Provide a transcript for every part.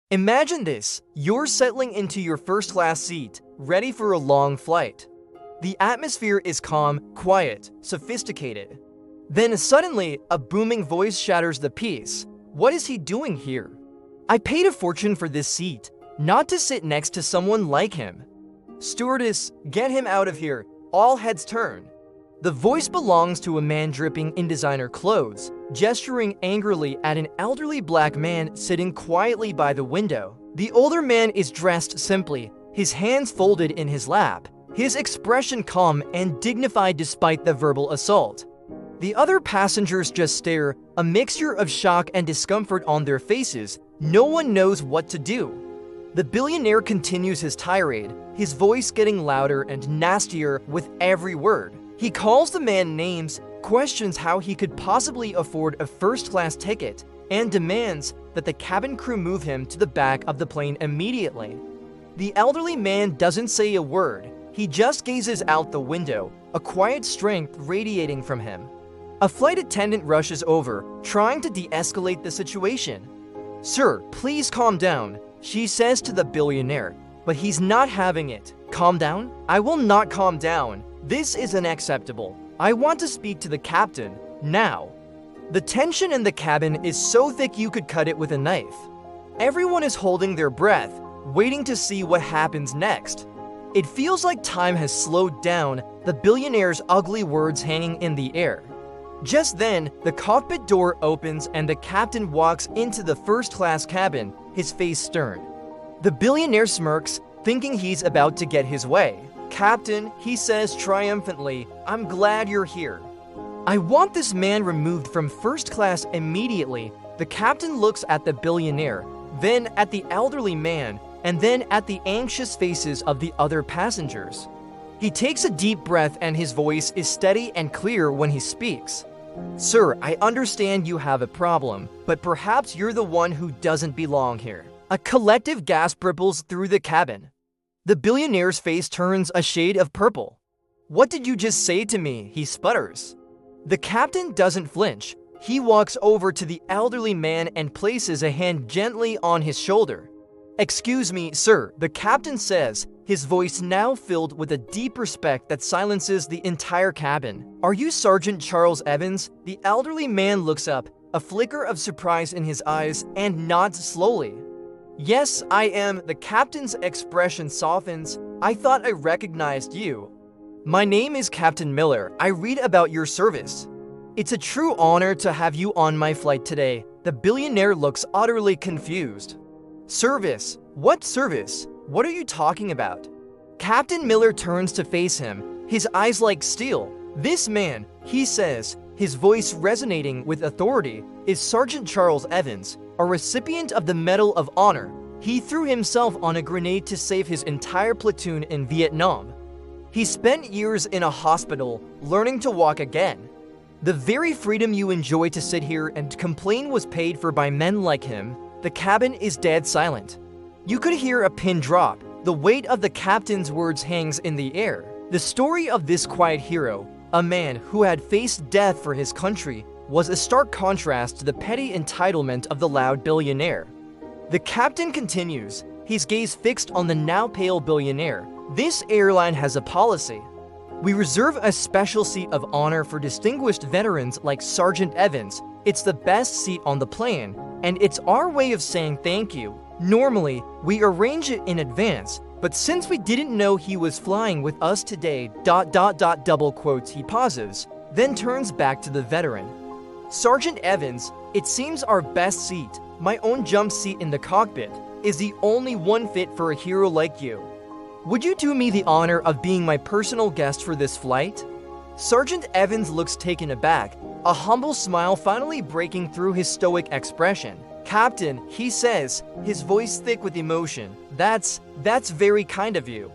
Imagine this, you're settling into your first-class seat, ready for a long flight. The atmosphere is calm, quiet, sophisticated. Then suddenly, a booming voice shatters the peace. What is he doing here? I paid a fortune for this seat, not to sit next to someone like him. Stewardess, get him out of here. All heads turn. The voice belongs to a man dripping in designer clothes, gesturing angrily at an elderly black man sitting quietly by the window. The older man is dressed simply, his hands folded in his lap, his expression calm and dignified despite the verbal assault. The other passengers just stare, a mixture of shock and discomfort on their faces. No one knows what to do. The billionaire continues his tirade, his voice getting louder and nastier with every word. He calls the man names, questions how he could possibly afford a first-class ticket, and demands that the cabin crew move him to the back of the plane immediately. The elderly man doesn't say a word. He just gazes out the window, a quiet strength radiating from him. A flight attendant rushes over, trying to de-escalate the situation. "Sir, please calm down," she says to the billionaire, but he's not having it. "Calm down? I will not calm down. This is unacceptable. I want to speak to the captain, now." The tension in the cabin is so thick you could cut it with a knife. Everyone is holding their breath, waiting to see what happens next. It feels like time has slowed down, the billionaire's ugly words hanging in the air. Just then, the cockpit door opens and the captain walks into the first-class cabin, his face stern. The billionaire smirks, thinking he's about to get his way. "Captain," he says triumphantly, "I'm glad you're here. I want this man removed from first class immediately." The captain looks at the billionaire, then at the elderly man, and then at the anxious faces of the other passengers. He takes a deep breath and his voice is steady and clear when he speaks. "Sir, I understand you have a problem, but perhaps you're the one who doesn't belong here." A collective gasp ripples through the cabin. The billionaire's face turns a shade of purple. "What did you just say to me?" he sputters. The captain doesn't flinch. He walks over to the elderly man and places a hand gently on his shoulder. "Excuse me, sir," the captain says, his voice now filled with a deep respect that silences the entire cabin. "Are you Sergeant Charles Evans?" The elderly man looks up, a flicker of surprise in his eyes, and nods slowly. "Yes, I am." The captain's expression softens. "I thought I recognized you. My name is Captain Miller. I read about your service. It's a true honor to have you on my flight today." The billionaire looks utterly confused. "Service? What service? What are you talking about?" Captain Miller turns to face him, his eyes like steel. "This man," he says, his voice resonating with authority, "is Sergeant Charles Evans, a recipient of the Medal of Honor. He threw himself on a grenade to save his entire platoon in Vietnam. He spent years in a hospital, learning to walk again. The very freedom you enjoy to sit here and complain was paid for by men like him." The cabin is dead silent. You could hear a pin drop. The weight of the captain's words hangs in the air. The story of this quiet hero, a man who had faced death for his country, was a stark contrast to the petty entitlement of the loud billionaire. The captain continues, his gaze fixed on the now pale billionaire. "This airline has a policy. We reserve a special seat of honor for distinguished veterans like Sergeant Evans. It's the best seat on the plane, and it's our way of saying thank you. Normally, we arrange it in advance, but since we didn't know he was flying with us today, ... double quotes, he pauses, then turns back to the veteran. "Sergeant Evans, it seems our best seat, my own jump seat in the cockpit, is the only one fit for a hero like you. Would you do me the honor of being my personal guest for this flight?" Sergeant Evans looks taken aback, a humble smile finally breaking through his stoic expression. "Captain," he says, his voice thick with emotion, That's very kind of you.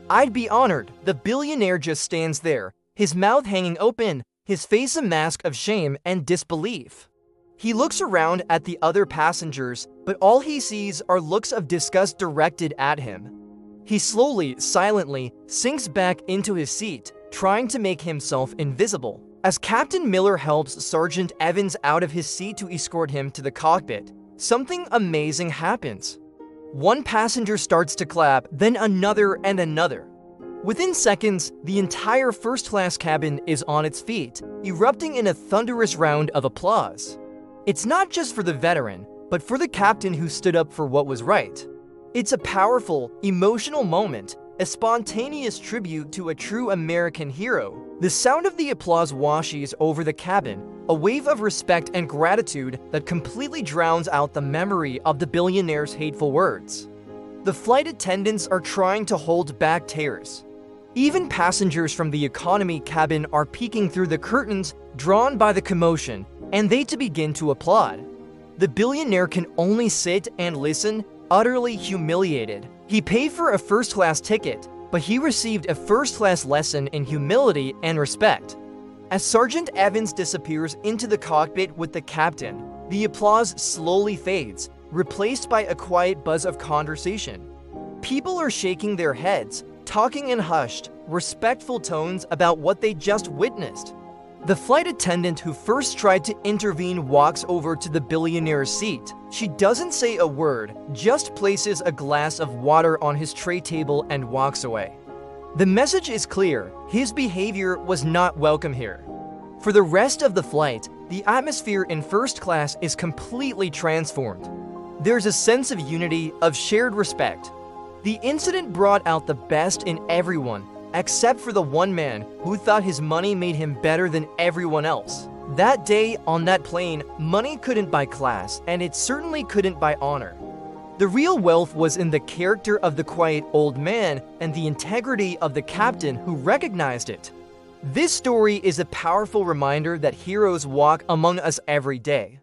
I'd be honored." The billionaire just stands there, his mouth hanging open, his face a mask of shame and disbelief. He looks around at the other passengers, but all he sees are looks of disgust directed at him. He slowly, silently, sinks back into his seat, trying to make himself invisible. As Captain Miller helps Sergeant Evans out of his seat to escort him to the cockpit, something amazing happens. One passenger starts to clap, then another and another. Within seconds, the entire first-class cabin is on its feet, erupting in a thunderous round of applause. It's not just for the veteran, but for the captain who stood up for what was right. It's a powerful, emotional moment, a spontaneous tribute to a true American hero. The sound of the applause washes over the cabin, a wave of respect and gratitude that completely drowns out the memory of the billionaire's hateful words. The flight attendants are trying to hold back tears. Even passengers from the economy cabin are peeking through the curtains, drawn by the commotion, and they too begin to applaud. The billionaire can only sit and listen, utterly humiliated. He paid for a first-class ticket, but he received a first-class lesson in humility and respect. As Sergeant Evans disappears into the cockpit with the captain, the applause slowly fades, replaced by a quiet buzz of conversation. People are shaking their heads, talking in hushed, respectful tones about what they just witnessed. The flight attendant who first tried to intervene walks over to the billionaire's seat. She doesn't say a word, just places a glass of water on his tray table and walks away. The message is clear: his behavior was not welcome here. For the rest of the flight, the atmosphere in first class is completely transformed. There's a sense of unity, of shared respect. The incident brought out the best in everyone, except for the one man who thought his money made him better than everyone else. That day, on that plane, money couldn't buy class, and it certainly couldn't buy honor. The real wealth was in the character of the quiet old man and the integrity of the captain who recognized it. This story is a powerful reminder that heroes walk among us every day.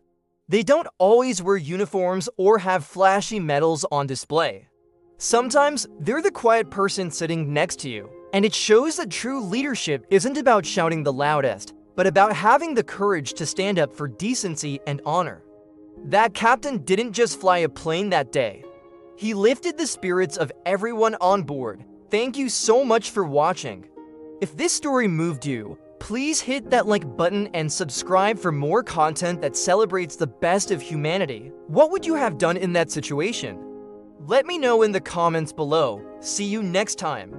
They don't always wear uniforms or have flashy medals on display. Sometimes, they're the quiet person sitting next to you. And it shows that true leadership isn't about shouting the loudest, but about having the courage to stand up for decency and honor. That captain didn't just fly a plane that day. He lifted the spirits of everyone on board. Thank you so much for watching. If this story moved you, please hit that like button and subscribe for more content that celebrates the best of humanity. What would you have done in that situation? Let me know in the comments below. See you next time.